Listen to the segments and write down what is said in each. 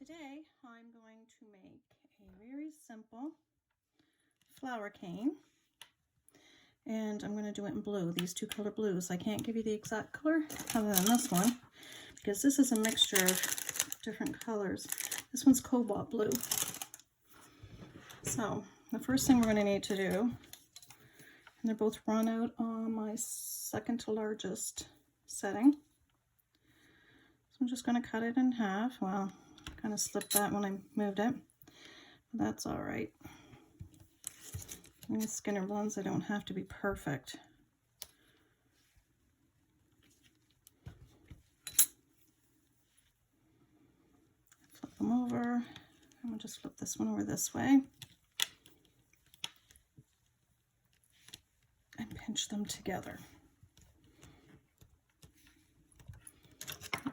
Today I'm going to make a very simple flower cane, and I'm going to do it in blue, these two color blues. I can't give you the exact color other than this one because this is a mixture of different colors. This one's cobalt blue. So the first thing we're going to need to do, and they're both run out on my second to largest setting. So I'm just going to cut it in half. Well, kind of slipped that when I moved it, but that's all right. With Skinner blends, they don't have to be perfect. Flip them over. I'm going to just flip this one over this way and pinch them together.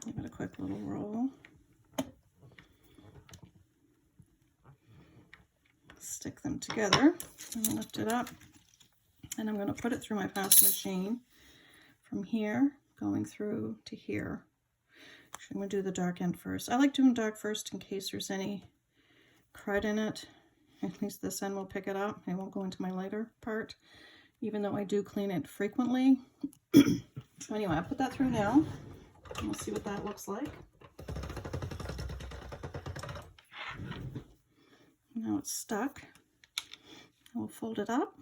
Give it a quick little roll. Stick them together and lift it up, and I'm going to put it through my pass machine from here going through to here. Actually, I'm going to do the dark end first. I like doing dark first in case there's any crud in it. At least this end will pick it up. It won't go into my lighter part, even though I do clean it frequently. So anyway, I'll put that through now and we'll see what that looks like. Now it's stuck. We'll fold it up,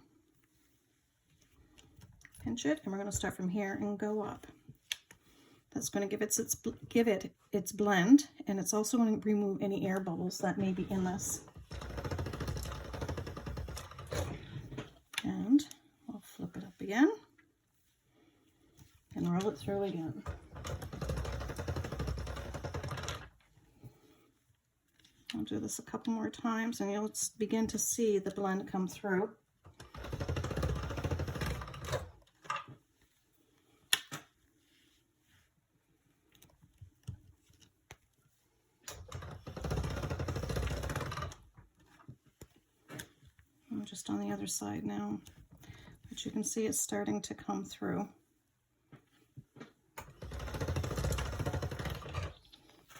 pinch it, and we're going to start from here and go up. That's going to give it its blend, and it's also going to remove any air bubbles that may be in this. And we'll flip it up again and roll it through again. I'll do this a couple more times and you'll begin to see the blend come through. I'm just on the other side now, but you can see it's starting to come through.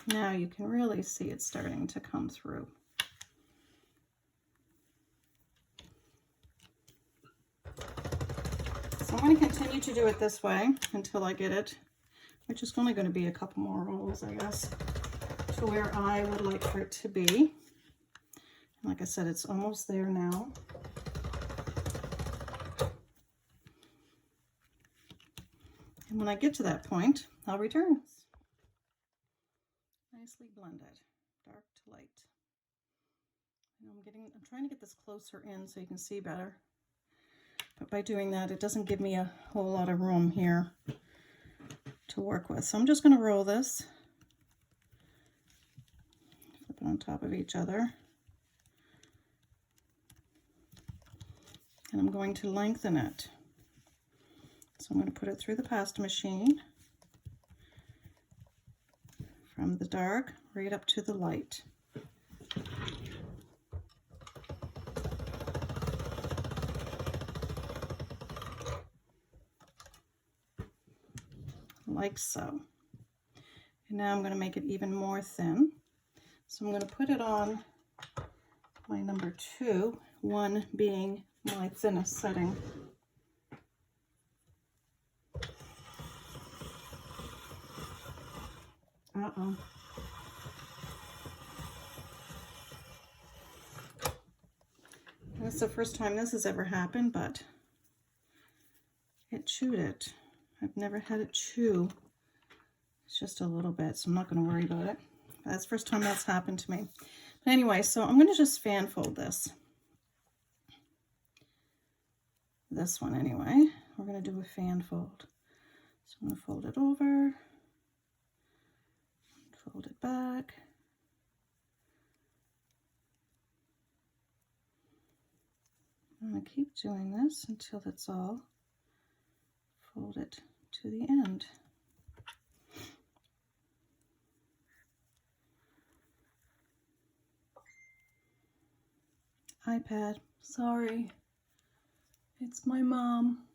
Now you can really see it's starting to come through. So I'm going to continue to do it this way until I get it, which is only going to be a couple more rolls, I guess, to where I would like for it to be. And like I said, it's almost there now. And when I get to that point, I'll return. Nicely blended, dark to light. And I'm trying to get this closer in so you can see better. But by doing that, it doesn't give me a whole lot of room here to work with. So I'm just going to roll this, flip it on top of each other. And I'm going to lengthen it. So I'm going to put it through the pasta machine, from the dark right up to the light. Like so. And now I'm going to make it even more thin. So I'm going to put it on my number 2, 1 being my thinnest setting. Uh-oh. This is the first time this has ever happened, but it chewed it. I've never had it chew. It's just a little bit, so I'm not going to worry about it. That's the first time that's happened to me. But anyway, so I'm going to just fan fold this. This one anyway. We're going to do a fan fold. So I'm going to fold it over. Fold it back. I'm going to keep doing this until it's all folded to the end. iPad, sorry. It's my mom.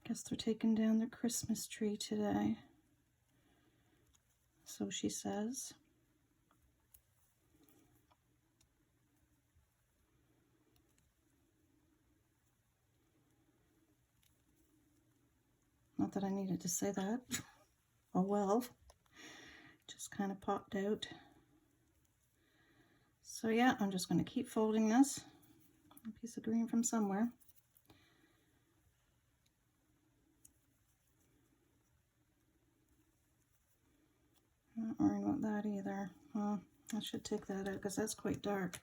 Guess they're taking down the Christmas tree today. So she says. Not that I needed to say that. Oh well. Just kind of popped out. So yeah, I'm just going to keep folding this. A piece of green from somewhere. Not worrying about that either. Well, I should take that out because that's quite dark.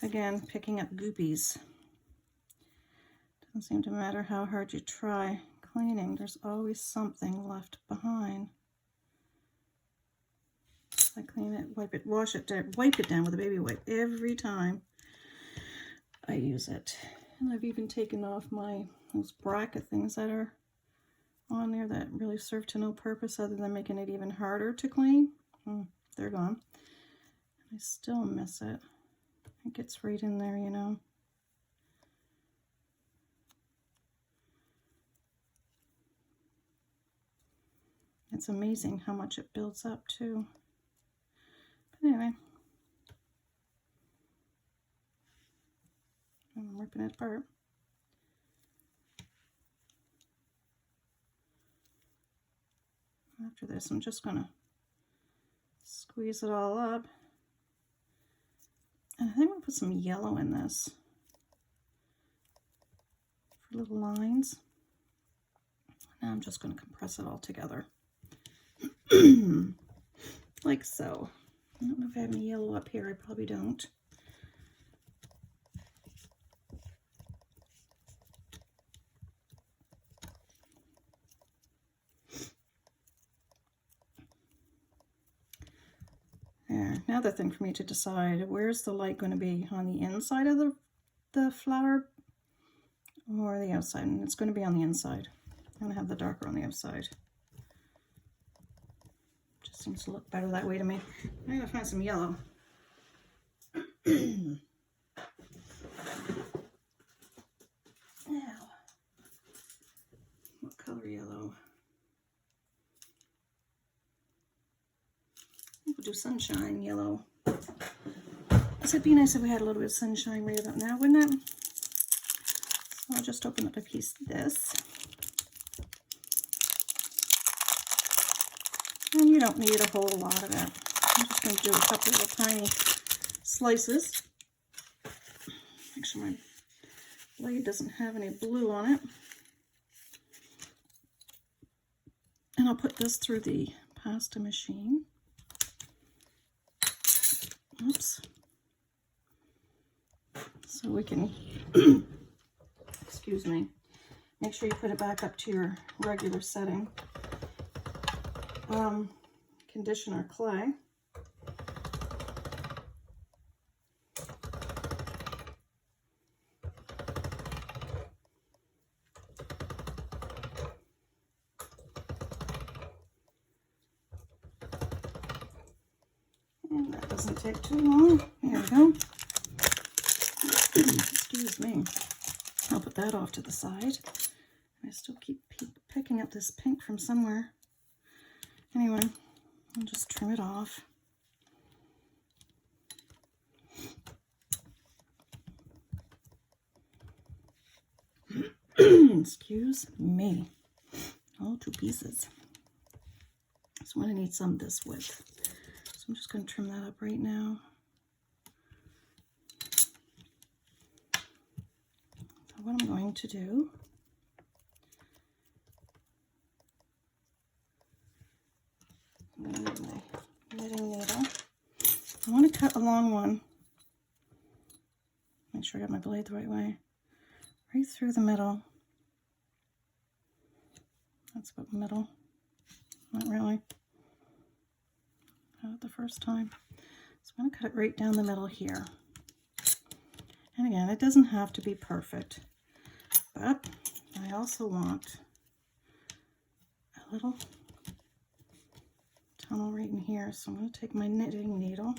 Again, picking up goopies. Doesn't seem to matter how hard you try cleaning, there's always something left behind. I clean it, wipe it, wash it, wipe it down with a baby wipe every time I use it. And I've even taken off those bracket things that are on there that really serve to no purpose other than making it even harder to clean. They're gone. I still miss it. It gets right in there, you know. It's amazing how much it builds up too. But anyway, I'm ripping it apart. After this, I'm just gonna squeeze it all up. And I think I'm gonna put some yellow in this for little lines. Now I'm just gonna compress it all together. Like so. I don't know if I have any yellow up here. I probably don't. There. Now the thing for me to decide, where's the light going to be? On the inside of the flower or the outside? And it's going to be on the inside. I'm going to have the darker on the outside. Just seems to look better that way to me. I'm going to find some yellow. Now, what color yellow? We'll do sunshine yellow. It'd be nice if we had a little bit of sunshine right about now, wouldn't it? So I'll just open up a piece of this. And you don't need a whole lot of it. I'm just going to do a couple of tiny slices. Make sure my blade doesn't have any blue on it. And I'll put this through the pasta machine. Oops. So we can, excuse me, make sure you put it back up to your regular setting. Conditioner clay. And that doesn't take too long. There we go. Excuse me. I'll put that off to the side. I still keep picking up this pink from somewhere. Anyway, I'll just trim it off. Excuse me. All 2 pieces. So I'm going to need some this width. So I'm just going to trim that up right now. So what I'm going to do, I'm going to use my knitting needle. I want to cut a long one. Make sure I got my blade the right way. Right through the middle. That's about middle. Not really. Not the first time. So I'm going to cut it right down the middle here. And again, it doesn't have to be perfect, but I also want a little tunnel right in here. So I'm going to take my knitting needle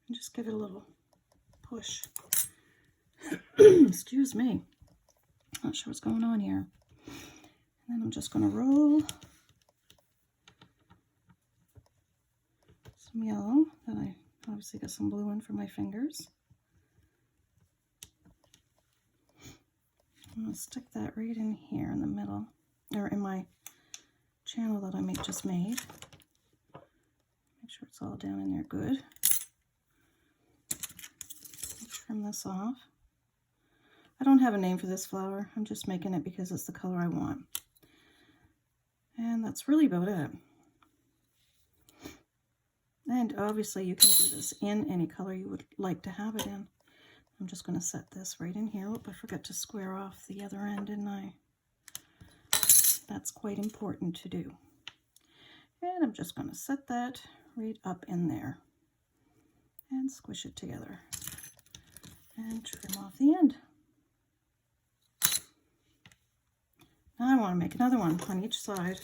and just give it a little push. Excuse me. Not sure what's going on here. And then I'm just going to roll some yellow. Then I obviously got some blue in for my fingers. I'm going to stick that right in here in the middle. or in my channel that I just made. Make sure it's all down in there good. Trim this off. I don't have a name for this flower. I'm just making it because it's the color I want. And that's really about it. And obviously you can do this in any color you would like to have it in. I'm just going to set this right in here. Oop, I forgot to square off the other end, didn't I? That's quite important to do. And I'm just going to set that right up in there and squish it together and trim off the end. Now I want to make another one on each side.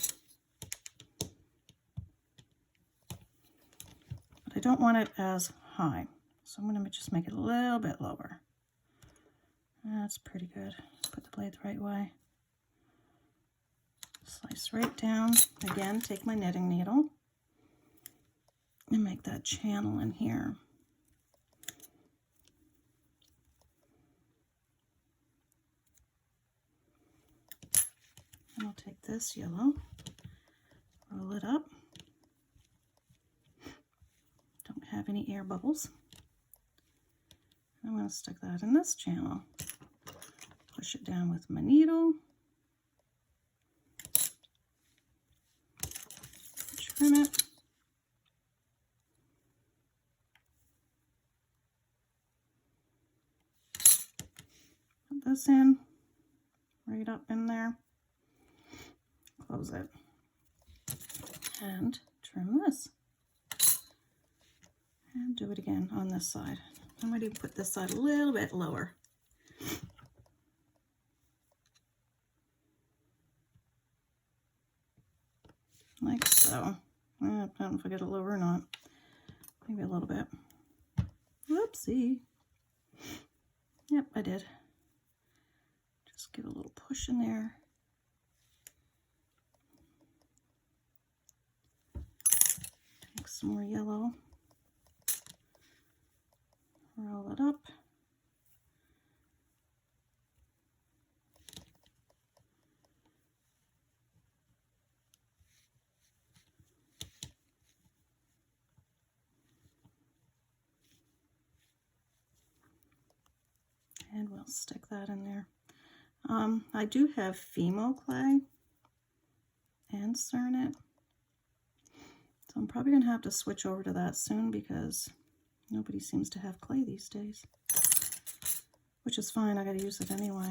But I don't want it as high, so I'm going to just make it a little bit lower. That's pretty good. Put the blade the right way. Slice right down. Again, take my knitting needle and make that channel in here. And I'll take this yellow, roll it up. Don't have any air bubbles. I'm going to stick that in this channel. Push it down with my needle. Trim it. Put this in, right up in there. Close it. And trim this. And do it again on this side. I'm going to put this side a little bit lower. Like so. I don't know if I get it lower or not. Maybe a little bit. Whoopsie. Yep, I did. Just give a little push in there. Take some more yellow. Roll it up. And we'll stick that in there. I do have Fimo clay and Cernet. So I'm probably going to have to switch over to that soon because nobody seems to have clay these days. Which is fine, I got to use it anyway.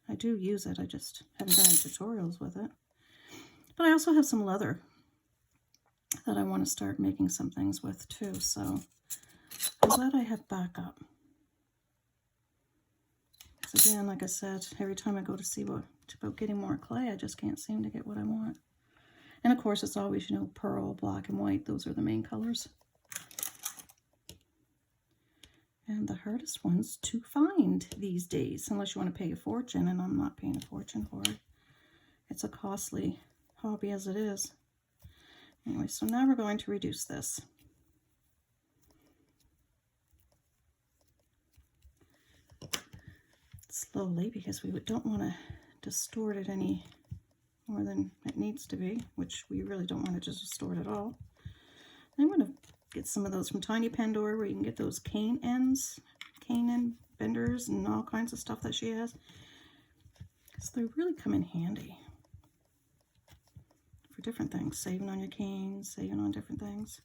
I do use it, I just haven't done any tutorials with it. But I also have some leather that I want to start making some things with too, so I'm glad I have backup. Because again, like I said, every time I go to see about getting more clay, I just can't seem to get what I want. And of course, it's always, you know, pearl, black, and white. Those are the main colors. And the hardest ones to find these days, unless you want to pay a fortune, and I'm not paying a fortune for it. It's a costly hobby as it is. Anyway, so now we're going to reduce this. Slowly, because we don't want to distort it any more than it needs to be, which we really don't want to just distort at all. I'm going to get some of those from Tiny Pandora, where you can get those cane end benders and all kinds of stuff that she has, because they really come in handy for different things, saving on your canes, saving on different things,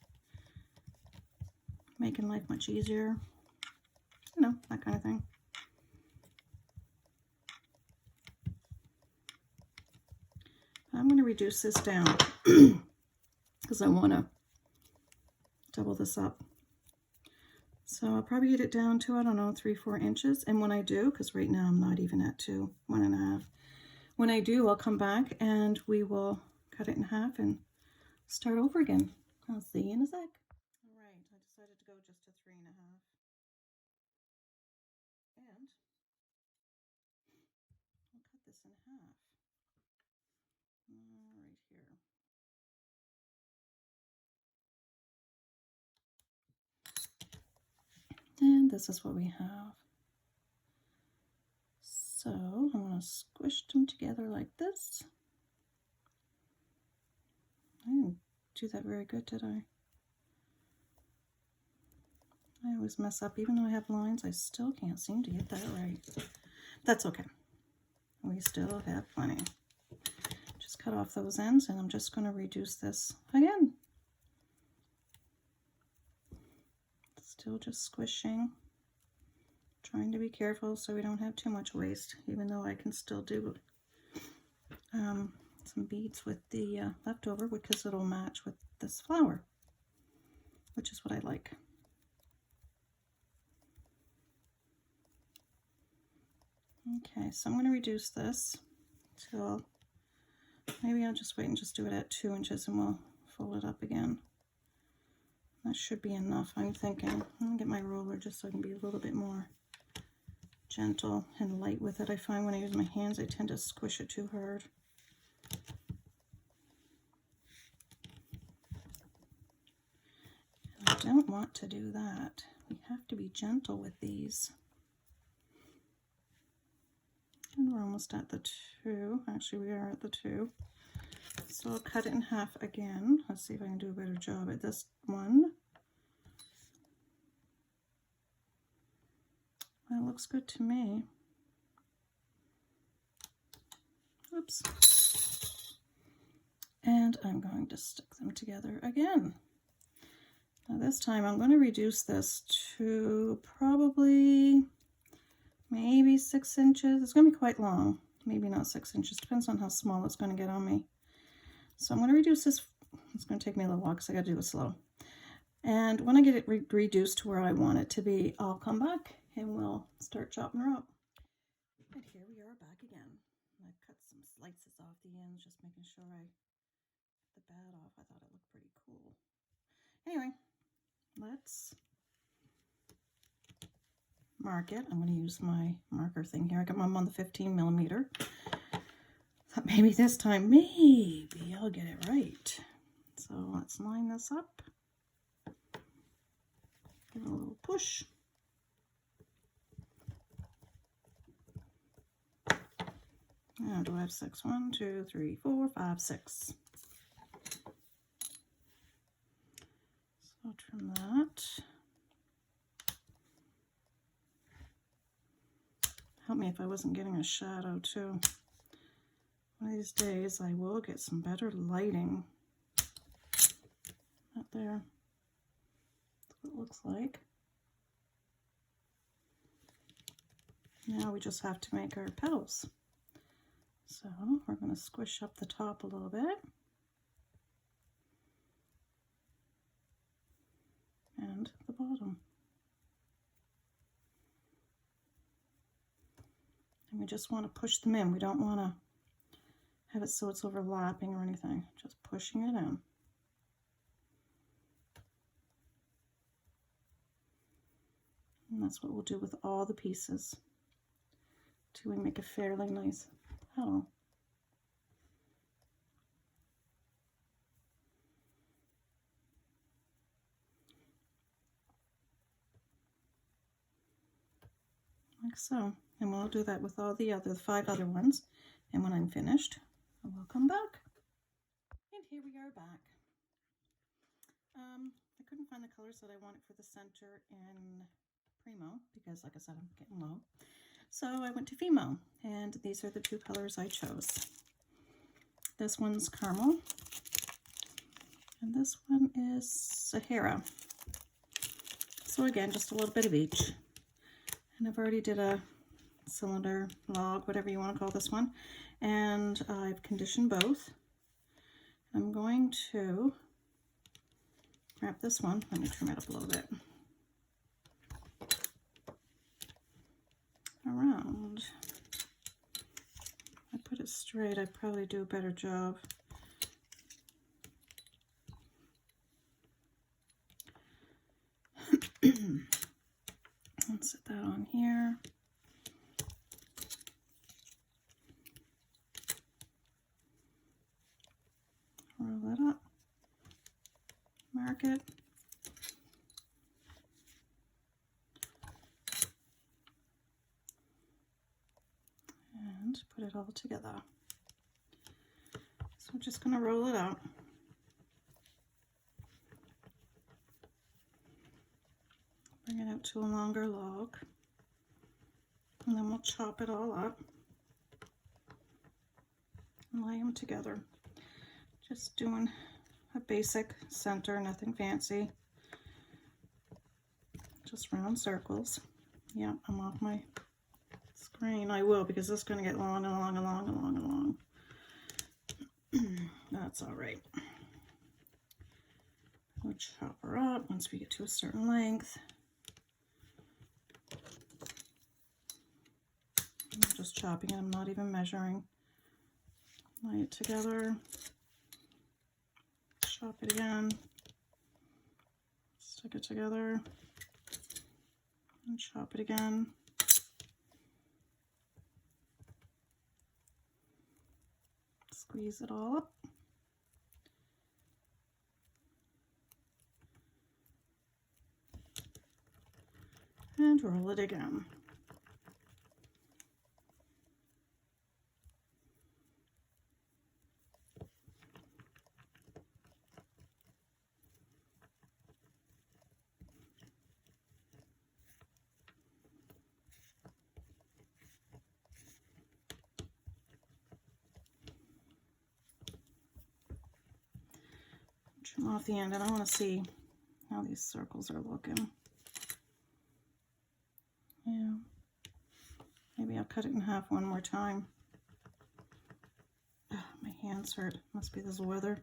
making life much easier, you know, that kind of thing. I'm going to reduce this down because I want to double this up. So I'll probably get it down to, I don't know, 3-4 inches. And when I do, because right now I'm not even at 2, 1.5. When I do, I'll come back and we will cut it in half and start over again. I'll see you in a sec. All right, I decided to go just to 3.5. And I'll cut this in half. Right here. And this is what we have. So I'm going to squish them together like this. I didn't do that very good, did I? I always mess up. Even though I have lines, I still can't seem to get that right. That's okay. We still have plenty. Just cut off those ends, and I'm just going to reduce this again. Still just squishing. Trying to be careful so we don't have too much waste, even though I can still do some beads with the leftover, because it'll match with this flower, which is what I like. Okay, so I'm going to reduce this till, maybe I'll just wait and just do it at 2 inches and we'll fold it up again. That should be enough, I'm thinking. I'm going to get my roller just so I can be a little bit more gentle and light with it. I find when I use my hands, I tend to squish it too hard. And I don't want to do that. We have to be gentle with these. And we're almost at the 2. Actually, we are at the 2. So I'll cut it in half again. Let's see if I can do a better job at this one. That looks good to me. Oops. And I'm going to stick them together again. Now this time I'm going to reduce this to probably maybe 6 inches. It's going to be quite long. Maybe not 6 inches. Depends on how small it's going to get on me. So I'm going to reduce this. It's going to take me a little while because I got to do it slow. And when I get it reduced to where I want it to be, I'll come back and we'll start chopping her up. And here we are back again. I cut some slices off the ends, just making sure I get the bad off. I thought it looked pretty cool. Anyway, let's mark it. I'm going to use my marker thing here. I got mine on the 15mm. Thought maybe this time, maybe I'll get it right. So let's line this up. Give it a little push. Now, do I have 6? 1, 2, 3, 4, 5, 6. So I'll trim that. Help me if I wasn't getting a shadow too. One of these days I will get some better lighting. Out there. That's what it looks like. Now we just have to make our petals. So we're going to squish up the top a little bit. And the bottom. And we just want to push them in. We don't want to have it so it's overlapping or anything. Just pushing it in. And that's what we'll do with all the pieces till we make a fairly nice petal. Like so. And we'll do that with all the 5 other ones. And when I'm finished, I will come back. And here we are back. I couldn't find the colors that I wanted for the center in Primo because, like I said, I'm getting low. So I went to Fimo, and these are the 2 colors I chose. This one's Caramel, and this one is Sahara. So again, just a little bit of each. And I've already did a cylinder, log, whatever you want to call this one, and I've conditioned both. I'm going to wrap this one. Let me trim it up a little bit. Around. If I put it straight, I'd probably do a better job. Let's set that on here. Roll that up. Mark it. And put it all together. So I'm just going to roll it out. Bring it out to a longer log. And then we'll chop it all up and lay them together. Just doing a basic center, nothing fancy. Just round circles. Yeah, I'm off my screen. I will, because this is going to get long and long and long and long and long. That's all right. We'll chop her up once we get to a certain length. I'm just chopping it, I'm not even measuring. Lay it together, chop it again, stick it together, and chop it again. Squeeze it all up. And roll it again. Trim off the end, and I want to see how these circles are looking. Yeah, maybe I'll cut it in half one more time. Oh, my hands hurt. Must be this weather.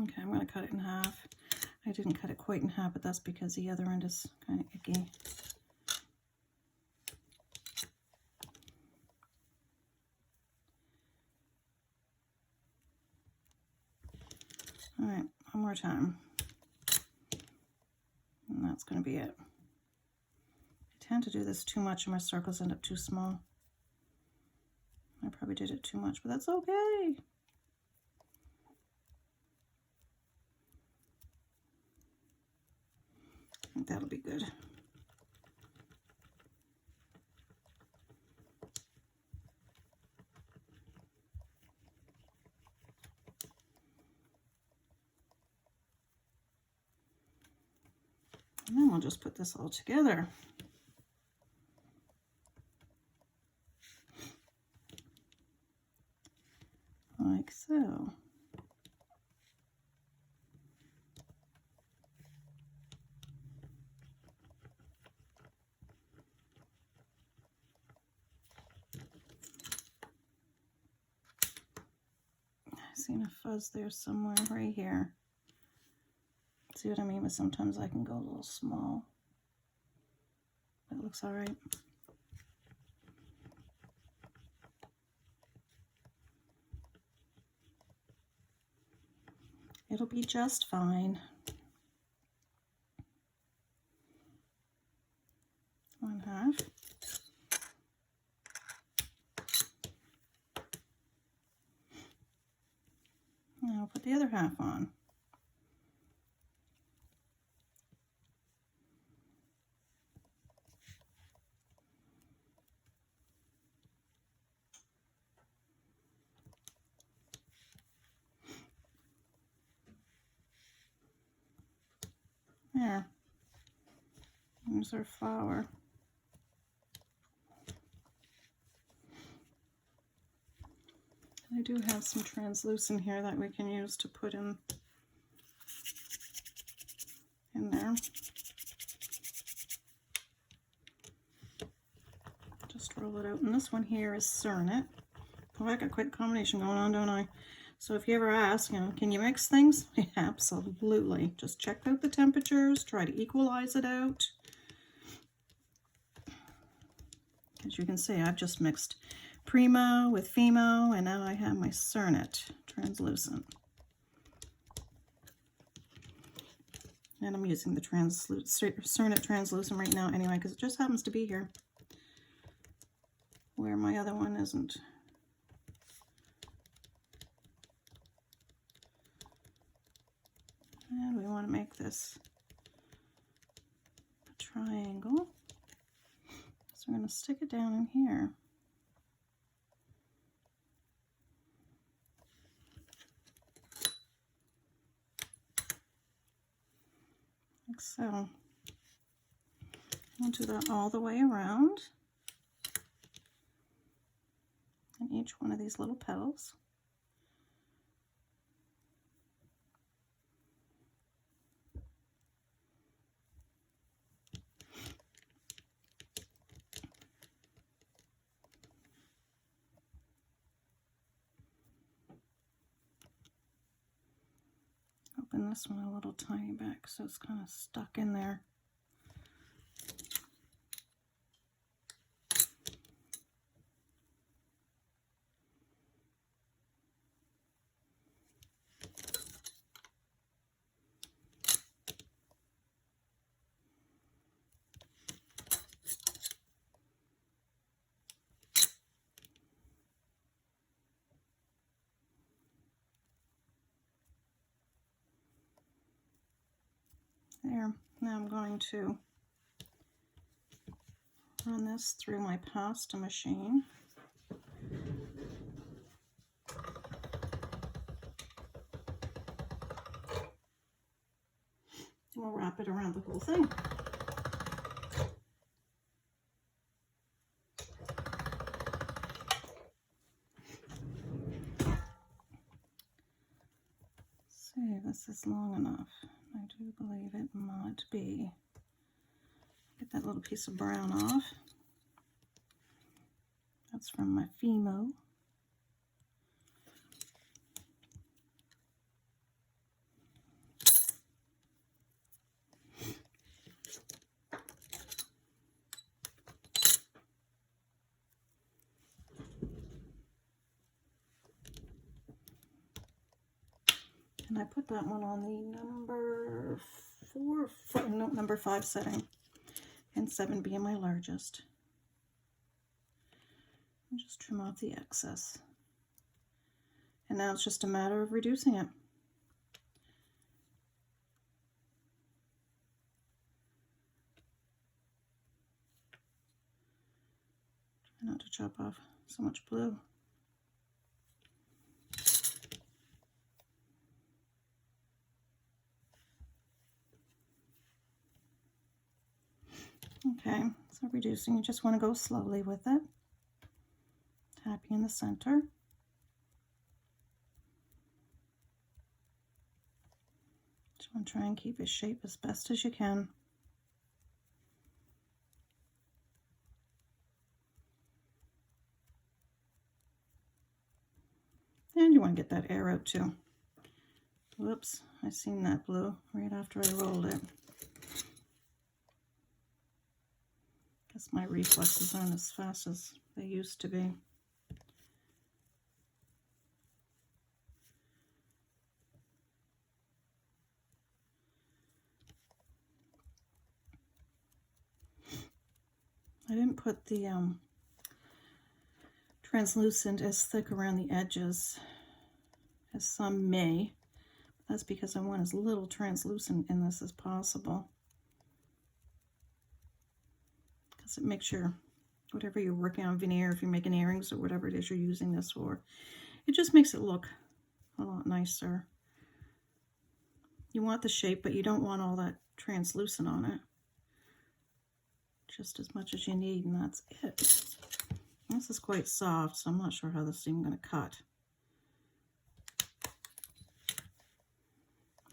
Okay, I'm going to cut it in half. I didn't cut it quite in half, but that's because the other end is kind of icky. All right, one more time. And that's going to be it. I tend to do this too much and my circles end up too small. I probably did it too much, but that's okay. I think that'll be good. And then we'll just put this all together. Like so. I've seen a fuzz there somewhere, right here. See what I mean? But sometimes I can go a little small. That looks all right. It'll be just fine. One half. Now I'll put the other half on. There. There's our flower. I do have some translucent here that we can use to put in there. Just roll it out. And this one here is Cernet. Oh, I got quite a combination going on, don't I? So if you ever ask, you know, can you mix things? Absolutely. Just check out the temperatures, try to equalize it out. As you can see, I've just mixed Primo with Fimo, and now I have my Cernet translucent. And I'm using the Cernet translucent right now anyway, because it just happens to be here, where my other one isn't. And we want to make this a triangle. So we're going to stick it down in here. like so. I'll do that all the way around in each one of these little petals. Open this one a little tiny bit so it's kind of stuck in there. There. Now I'm going to run this through my pasta machine. We'll wrap it around the whole thing. See, this is long enough. I do believe it might be. Get that little piece of brown off. That's from my Fimo. And I put that one on the number 5 setting, and 7 being my largest. And just trim off the excess. And now it's just a matter of reducing it. Try not to chop off so much blue. Okay, so reducing, you just want to go slowly with it. Tapping in the center. Just want to try and keep its shape as best as you can. And you want to get that air out too. Whoops, I seen that blue right after I rolled it. Guess my reflexes aren't as fast as they used to be. I didn't put the translucent as thick around the edges as some may. That's because I want as little translucent in this as possible. Because it makes your, whatever you're working on, veneer, if you're making earrings or whatever it is you're using this for, it just makes it look a lot nicer. You want the shape, but you don't want all that translucent on it. Just as much as you need, and that's it. This is quite soft, so I'm not sure how this is even going to cut.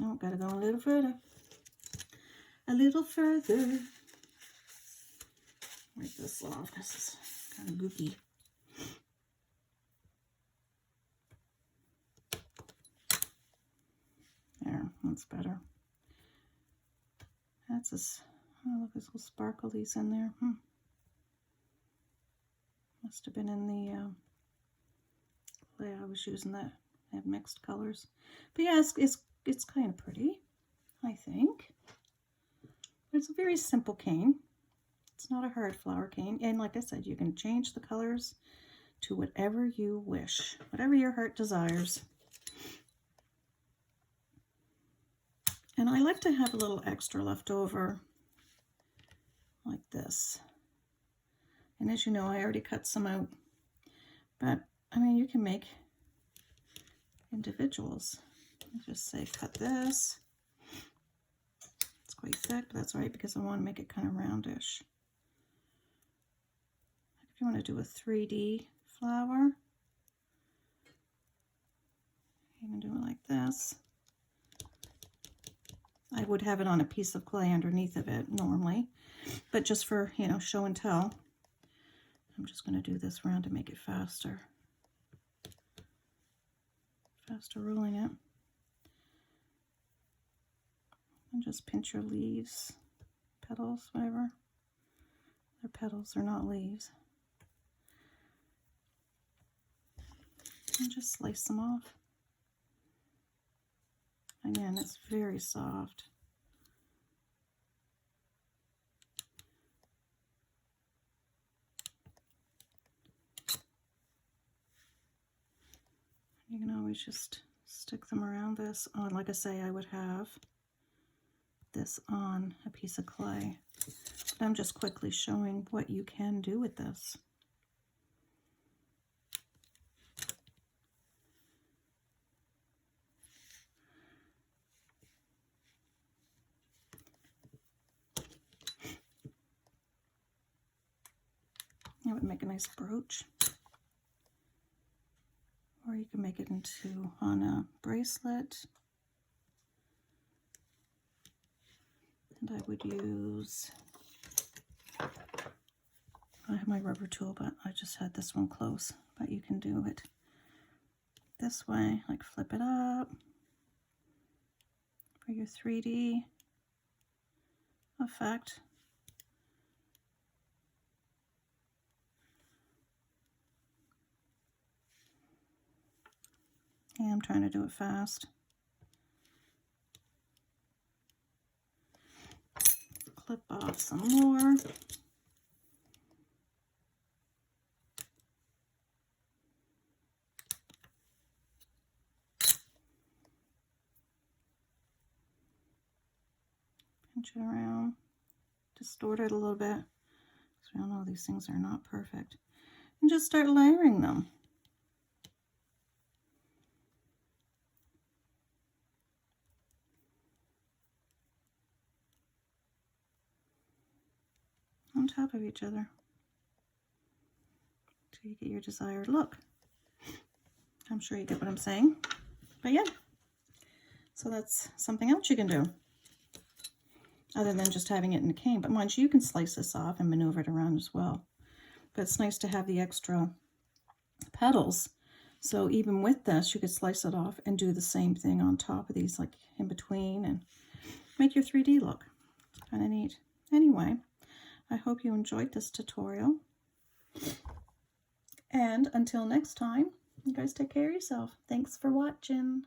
Oh, gotta go a little further. A little further. Wipe this off. This is kind of goopy. There, that's better. That's this. Oh, look, there's little sparklies in there. Must have been in the clay I was using that had mixed colors. But yeah, it's kind of pretty, I think. It's a very simple cane. It's not a hard flower cane. And like I said, you can change the colors to whatever you wish, whatever your heart desires. And I like to have a little extra left over like this. And as you know, I already cut some out. But, I mean, you can make individuals. Just say cut this. It's quite thick, but that's all right because I want to make it kind of roundish. If you want to do a 3D flower, you can do it like this. I would have it on a piece of clay underneath of it normally, but just for, you know, show and tell, I'm just going to do this round to make it faster. Faster rolling it. And just pinch your leaves, petals, whatever. They're petals, they're not leaves. And just slice them off. Again, it's very soft. You can always just stick them around this. Like I say, I would have this on a piece of clay. But I'm just quickly showing what you can do with this. It would make a nice brooch. Or you can make it into on a bracelet. And I would use, I have my rubber tool, but I just had this one close. But you can do it this way, like flip it up for your 3D effect. Yeah, I'm trying to do it fast. Clip off some more. Pinch it around. Distort it a little bit. Because we all know these things are not perfect. And just start layering them. On top of each other until you get your desired look. I'm sure you get what I'm saying, but yeah, so that's something else you can do other than just having it in a cane. But mind you, you can slice this off and maneuver it around as well, but it's nice to have the extra petals, so even with this you could slice it off and do the same thing on top of these, like in between, and make your 3D look. It's kind of neat. Anyway, I hope you enjoyed this tutorial. And until next time, you guys take care of yourself. Thanks for watching.